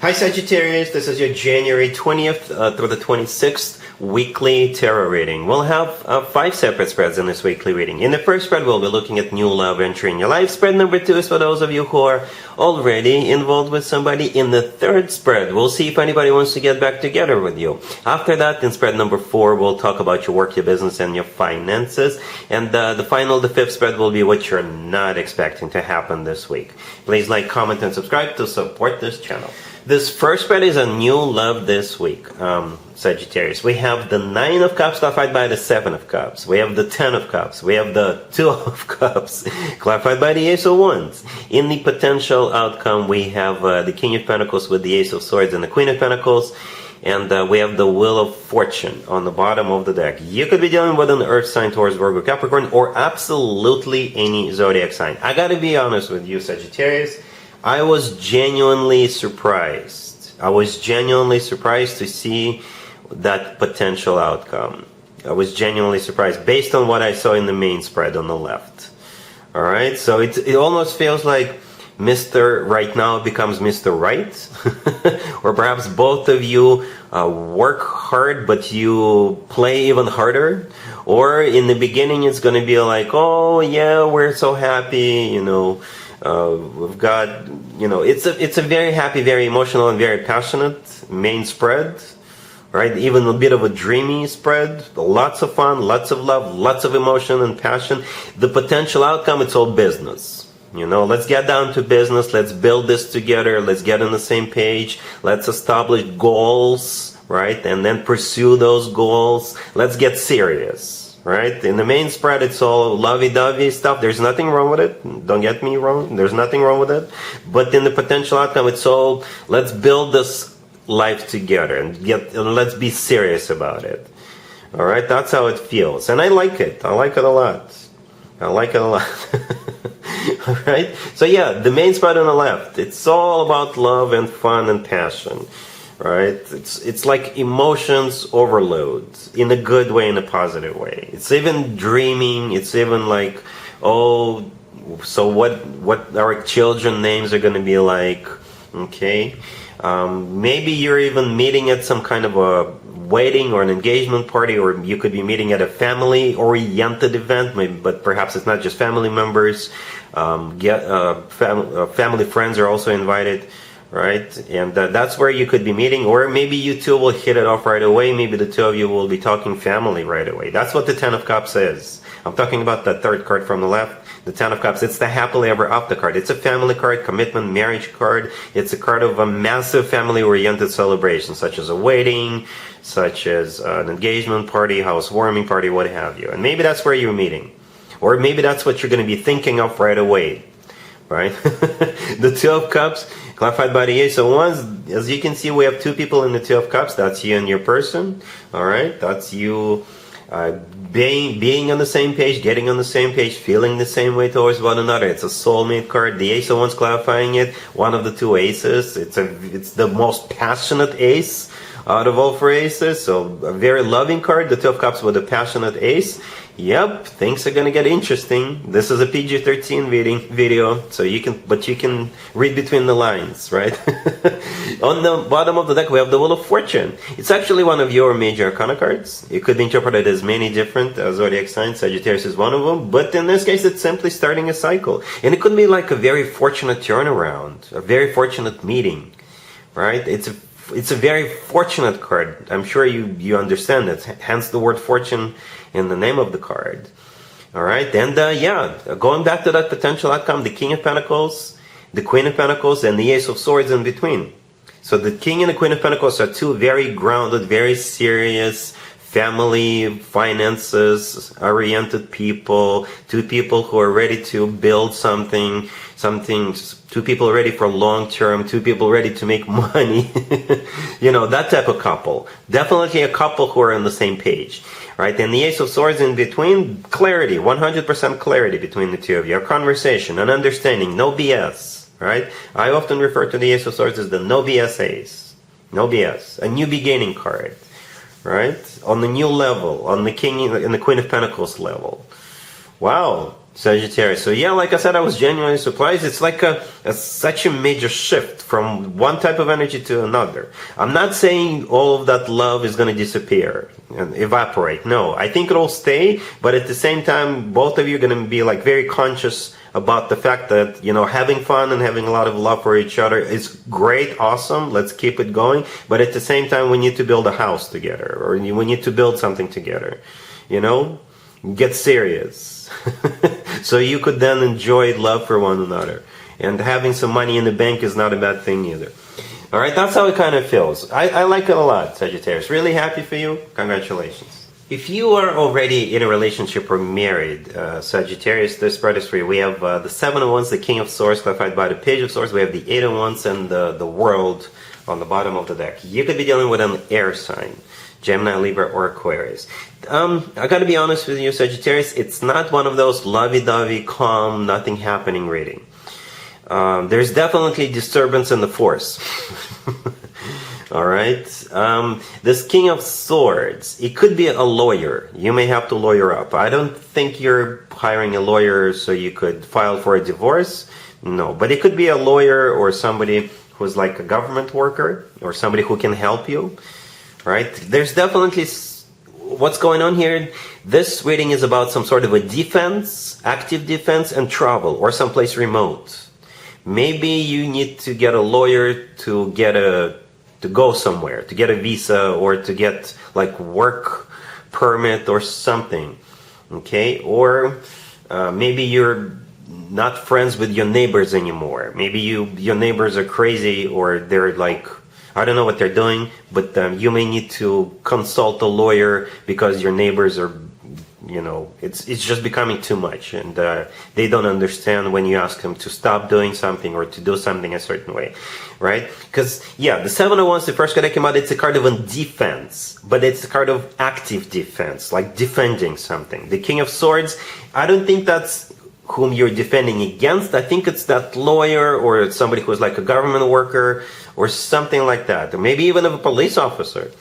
Hi Sagittarius, this is your January 20th through the 26th weekly tarot reading. We'll have 5 separate spreads in this weekly reading. In the first spread, we'll be looking at new love entering your life. Spread number 2 is for those of you who are already involved with somebody. In the third spread, we'll see if anybody wants to get back together with you. After that, in spread number 4, we'll talk about your work, your business, and your finances. And the 5th spread will be what you're not expecting to happen this week. Please like, comment, and subscribe to support this channel. This first spread is a new love this week, Sagittarius. We have the 9 of Cups clarified by the 7 of Cups. We have the 10 of Cups. We have the 2 of Cups clarified by the Ace of Wands. In the potential outcome, we have the King of Pentacles with the Ace of Swords and the Queen of Pentacles. And we have the Wheel of Fortune on the bottom of the deck. You could be dealing with an Earth sign, Taurus, Virgo, Capricorn, or absolutely any Zodiac sign. I gotta be honest with you, Sagittarius. I was genuinely surprised. I was genuinely surprised to see that potential outcome. I was genuinely surprised based on what I saw in the main spread on the left. Alright, so it almost feels like Mr. Right Now becomes Mr. Right. Or perhaps both of you work hard but you play even harder. Or in the beginning it's going to be like, oh yeah, we're so happy, you know. We've got, you know, it's a very happy, very emotional, and very passionate main spread, right? Even a bit of a dreamy spread. Lots of fun, lots of love, lots of emotion and passion. The potential outcome, it's all business. You know, let's get down to business. Let's build this together. Let's get on the same page. Let's establish goals, right? And then pursue those goals. Let's get serious. Right? In the main spread, it's all lovey-dovey stuff. There's nothing wrong with it. Don't get me wrong. There's nothing wrong with it. But in the potential outcome, it's all, let's build this life together and let's be serious about it. All right? That's how it feels. And I like it. I like it a lot. I like it a lot. All right? So yeah, the main spread on the left, it's all about love and fun and passion. Right? It's like emotions overload in a good way, in a positive way. It's even dreaming. It's even like, oh, so what our children names are going to be like. Okay, maybe you're even meeting at some kind of a wedding or an engagement party, or you could be meeting at a family-oriented event. Maybe, but perhaps it's not just family members. Family friends are also invited. Right? And that's where you could be meeting, or maybe you two will hit it off right away. Maybe the two of you will be talking family right away. That's what the 10 of Cups is. I'm talking about the third card from the left, the 10 of Cups. It's the happily ever after card. It's a family card, commitment, marriage card. It's a card of a massive family-oriented celebration, such as a wedding, such as an engagement party, housewarming party, what have you. And maybe that's where you're meeting. Or maybe that's what you're going to be thinking of right away. Right? The 2 of Cups, clarified by the Ace of Wands. As you can see, we have 2 people in the 2 of Cups. That's you and your person. All right? That's you being on the same page, getting on the same page, feeling the same way towards one another. It's a soulmate card. The Ace of Wands clarifying it. One of the 2 aces. It's the most passionate ace out of all 4 aces. So a very loving card. The 2 of Cups with a passionate ace. Yep, things are gonna get interesting. This is a PG-13 video, so you can read between the lines, right? On the bottom of the deck, we have the Wheel of Fortune. It's actually one of your major arcana cards. It could be interpreted as many different zodiac signs. Sagittarius is one of them, but in this case, it's simply starting a cycle. And it could be like a very fortunate turnaround, a very fortunate meeting, right? It's a very fortunate card. I'm sure you understand that. Hence the word fortune in the name of the card. All right, and yeah, going back to that potential outcome, the King of Pentacles, the Queen of Pentacles, and the Ace of Swords in between. So the King and the Queen of Pentacles are 2 very grounded, very serious, family, finances oriented people, 2 people who are ready to build something, 2 people ready for long term, 2 people ready to make money. You know, that type of couple. Definitely a couple who are on the same page. Right? And the Ace of Swords in between, clarity, 100% clarity between the 2 of you. A conversation, an understanding, no BS. Right? I often refer to the Ace of Swords as the no BS ace. No BS. A new beginning card. Right? On the new level, on the King and the Queen of Pentacles level. Wow. Sagittarius. So yeah, like I said, I was genuinely surprised. It's like such a major shift from one type of energy to another. I'm not saying all of that love is going to disappear and evaporate. No, I think it'll stay, but at the same time, both of you are going to be like very conscious about the fact that, you know, having fun and having a lot of love for each other is great, awesome. Let's keep it going. But at the same time, we need to build a house together, or we need to build something together. You know, get serious. So you could then enjoy love for one another. And having some money in the bank is not a bad thing either. All right, that's how it kind of feels. I like it a lot, Sagittarius. Really happy for you. Congratulations. If you are already in a relationship or married, Sagittarius, this spread is for you. We have the Seven of Wands, the King of Swords, clarified by the Page of Swords. We have the Eight of Wands and the World on the bottom of the deck. You could be dealing with an air sign. Gemini, Libra, or Aquarius. I gotta be honest with you, Sagittarius, it's not one of those lovey-dovey, calm, nothing happening reading. There's definitely disturbance in the force. Alright? This King of Swords, it could be a lawyer. You may have to lawyer up. I don't think you're hiring a lawyer so you could file for a divorce. No, but it could be a lawyer or somebody who's like a government worker or somebody who can help you. Right? There's definitely what's going on here. This reading is about some sort of a defense, active defense, and travel, or someplace remote. Maybe you need to get a lawyer to go somewhere, to get a visa, or to get like work permit or something. Okay? Or maybe you're not friends with your neighbors anymore. Maybe your neighbors are crazy, or they're like, I don't know what they're doing, but you may need to consult a lawyer because your neighbors are, you know, it's just becoming too much, and they don't understand when you ask them to stop doing something or to do something a certain way, right? Because, yeah, the Seven of Wands, the first card that came out, it's a card of a defense, but it's a card of active defense, like defending something. The King of Swords, I don't think that's whom you're defending against. I think it's that lawyer or somebody who's like a government worker or something like that, or maybe even a police officer,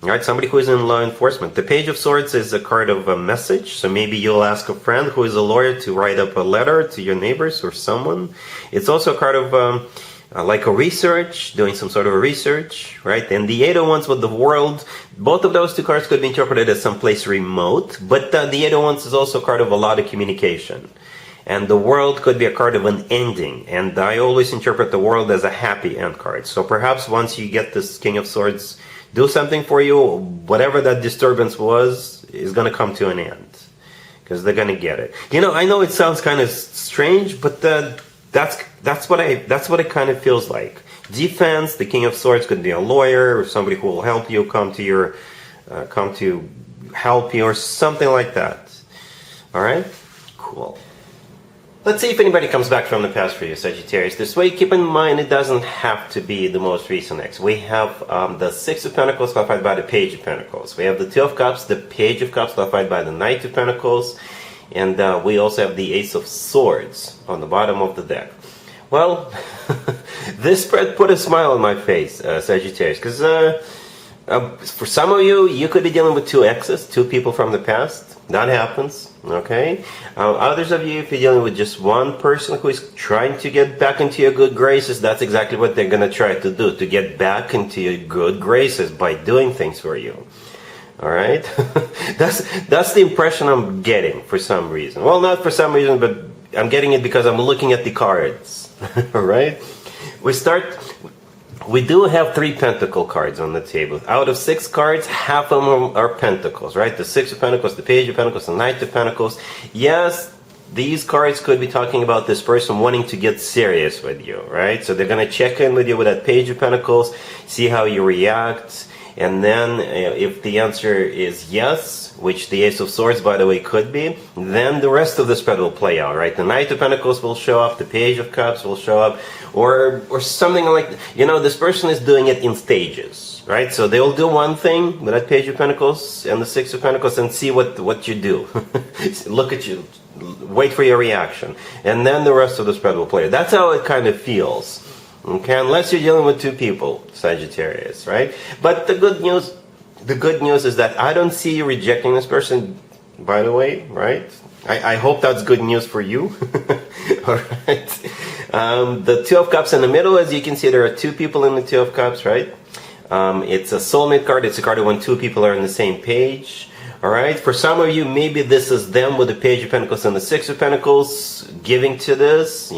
right? Somebody who is in law enforcement. The Page of Swords is a card of a message, so maybe you'll ask a friend who is a lawyer to write up a letter to your neighbors or someone. It's also a card of like a research, doing some sort of a research, right? And the Eight of Wands with the World, both of those two cards could be interpreted as someplace remote, but the Eight of Wands is also a card of a lot of communication. And the World could be a card of an ending. And I always interpret the World as a happy end card. So perhaps once you get this King of Swords do something for you, whatever that disturbance was is going to come to an end. Because they're going to get it. You know, I know it sounds kind of strange, but that's what it kind of feels like. Defense, the King of Swords could be a lawyer or somebody who will help you, come to help you or something like that. All right? Cool. Let's see if anybody comes back from the past for you, Sagittarius. This way, keep in mind, it doesn't have to be the most recent ex. We have the Six of Pentacles clarified by the Page of Pentacles. We have the Two of Cups, the Page of Cups clarified by the Knight of Pentacles. And we also have the Ace of Swords on the bottom of the deck. Well, this spread put a smile on my face, Sagittarius. Because for some of you, you could be dealing with two exes, two people from the past. That happens, okay? Others of you, if you're dealing with just one person who is trying to get back into your good graces, that's exactly what they're going to try to do, to get back into your good graces by doing things for you. All right? That's the impression I'm getting for some reason. Well, not for some reason, but I'm getting it because I'm looking at the cards. All right? We do have 3 pentacle cards on the table. Out of 6 cards, half of them are pentacles, right? The Six of Pentacles, the Page of Pentacles, the Knight of Pentacles. Yes, these cards could be talking about this person wanting to get serious with you, right? So they're going to check in with you with that Page of Pentacles, see how you react. And then if the answer is yes, which the Ace of Swords, by the way, could be, then the rest of the spread will play out, right? The Knight of Pentacles will show up, the Page of Cups will show up, or something like, you know, this person is doing it in stages, right? So they'll do one thing with that Page of Pentacles and the Six of Pentacles and see what you do. Look at you, wait for your reaction. And then the rest of the spread will play. That's how it kind of feels. Okay, unless you're dealing with 2 people, Sagittarius, right? But the good news is that I don't see you rejecting this person, by the way, right? I hope that's good news for you. All right. The Two of Cups in the middle, as you can see, there are two people in the Two of Cups, right? It's a soulmate card. It's a card when two people are on the same page. All right. For some of you, maybe this is them with the Page of Pentacles and the Six of Pentacles, giving to this,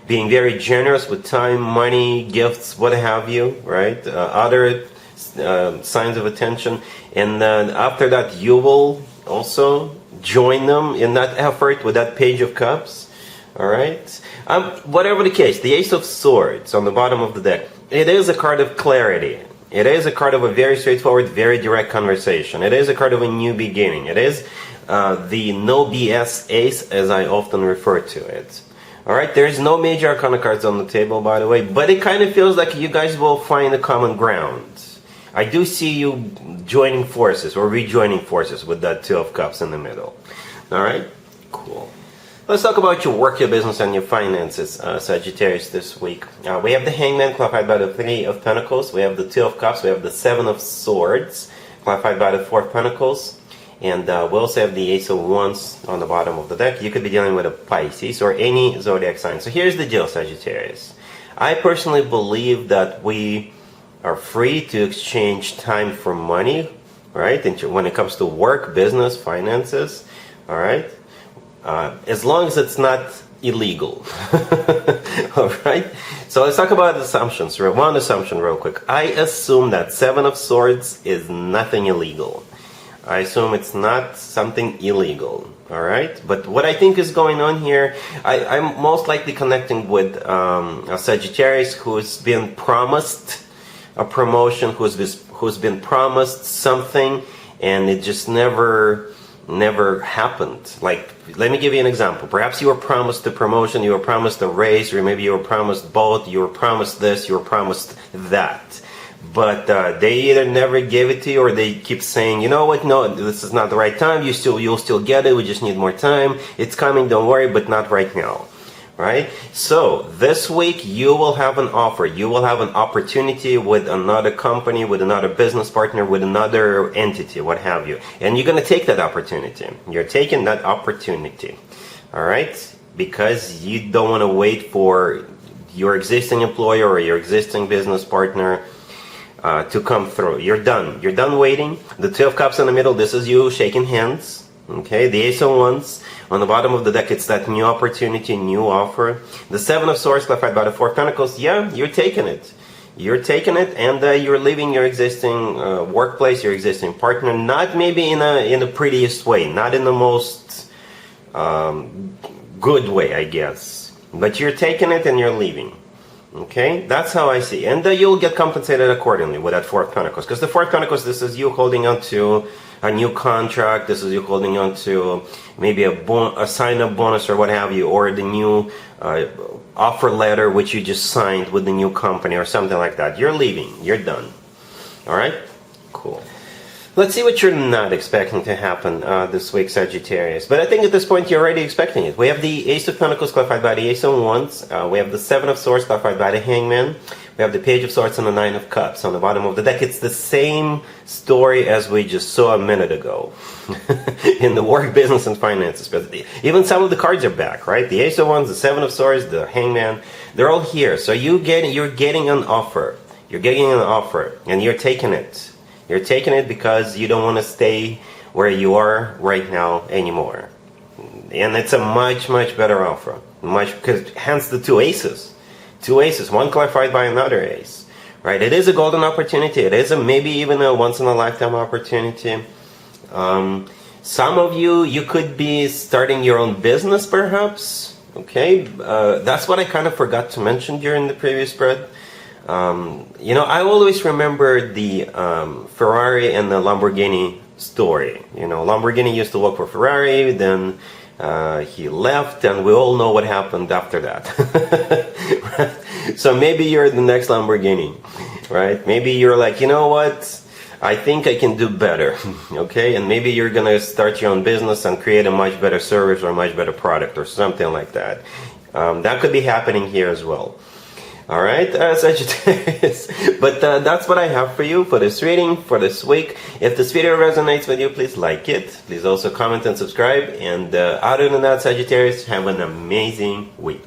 being very generous with time, money, gifts, what have you, right? Other signs of attention. And then after that, you will also join them in that effort with that Page of Cups. All right. Whatever the case, the Ace of Swords on the bottom of the deck, it is a card of clarity. It is a card of a very straightforward, very direct conversation. It is a card of a new beginning. It is the no BS ace, as I often refer to it. All right, there's no major arcana cards on the table, by the way, but it kind of feels like you guys will find a common ground. I do see you joining forces or rejoining forces with that Two of Cups in the middle. All right, cool. Let's talk about your work, your business, and your finances, Sagittarius, this week. We have the Hangman, clarified by the Three of Pentacles. We have the Two of Cups. We have the Seven of Swords, clarified by the Four of Pentacles. And we also have the Ace of Wands on the bottom of the deck. You could be dealing with a Pisces or any zodiac sign. So here's the deal, Sagittarius. I personally believe that we are free to exchange time for money, right? When it comes to work, business, finances, all right? As long as it's not illegal. All right? So let's talk about assumptions. One assumption real quick. I assume that Seven of Swords is nothing illegal. I assume it's not something illegal, all right? But what I think is going on here, I'm most likely connecting with a Sagittarius who's been promised a promotion, who's been promised something, and it just never happened. Like, let me give you an example. Perhaps you were promised a promotion, you were promised a raise, or maybe you were promised both, you were promised this, you were promised that. But they either never gave it to you, or they keep saying, you know what, no, this is not the right time, you'll still get it, we just need more time, it's coming, don't worry, but not right now, right? So this week you will have an offer, you will have an opportunity with another company, with another business partner, with another entity, what have you, and you're going to take that opportunity. You're taking that opportunity, all right, because you don't want to wait for your existing employer or your existing business partner to come through. You're done waiting. The Two of Cups in the middle, this is you shaking hands, okay? The Ace of Wands on the bottom of the deck, it's that new opportunity, new offer. The Seven of Swords, clarified by the Four of Pentacles, yeah, you're taking it. You're taking it, and you're leaving your existing workplace, your existing partner, not maybe in the prettiest way, not in the most good way, I guess, but you're taking it and you're leaving. Okay, that's how I see, and you'll get compensated accordingly with that Four of Pentacles, because the Four of Pentacles, this is you holding on to a new contract, this is you holding on to maybe a sign-up bonus or what have you, or the new offer letter which you just signed with the new company or something like that. You're leaving, you're done. All right, cool. Let's see what you're not expecting to happen this week, Sagittarius. But I think at this point you're already expecting it. We have the Ace of Pentacles, clarified by the Ace of Wands. We have the Seven of Swords, clarified by the Hangman. We have the Page of Swords and the Nine of Cups on the bottom of the deck. It's the same story as we just saw a minute ago in the work, business, and finances. But even some of the cards are back, right? The Ace of Wands, the Seven of Swords, the Hangman, they're all here. So you're getting an offer. You're getting an offer, and you're taking it. You're taking it because you don't want to stay where you are right now anymore. And it's a much, much better offer. Because hence the two aces. Two aces, one clarified by another ace. Right? It is a golden opportunity. It is maybe even a once-in-a-lifetime opportunity. Some of you could be starting your own business, perhaps. Okay? That's what I kind of forgot to mention during the previous spread. I always remember the Ferrari and the Lamborghini story. Lamborghini used to work for Ferrari, then he left, and we all know what happened after that. Right? So maybe you're the next Lamborghini, right? Maybe you're like, you know what? I think I can do better, okay? And maybe you're going to start your own business and create a much better service or a much better product or something like that. That could be happening here as well. All right, Sagittarius. But that's what I have for you for this reading for this week. If this video resonates with you, please like it. Please also comment and subscribe. And other than that, Sagittarius, have an amazing week.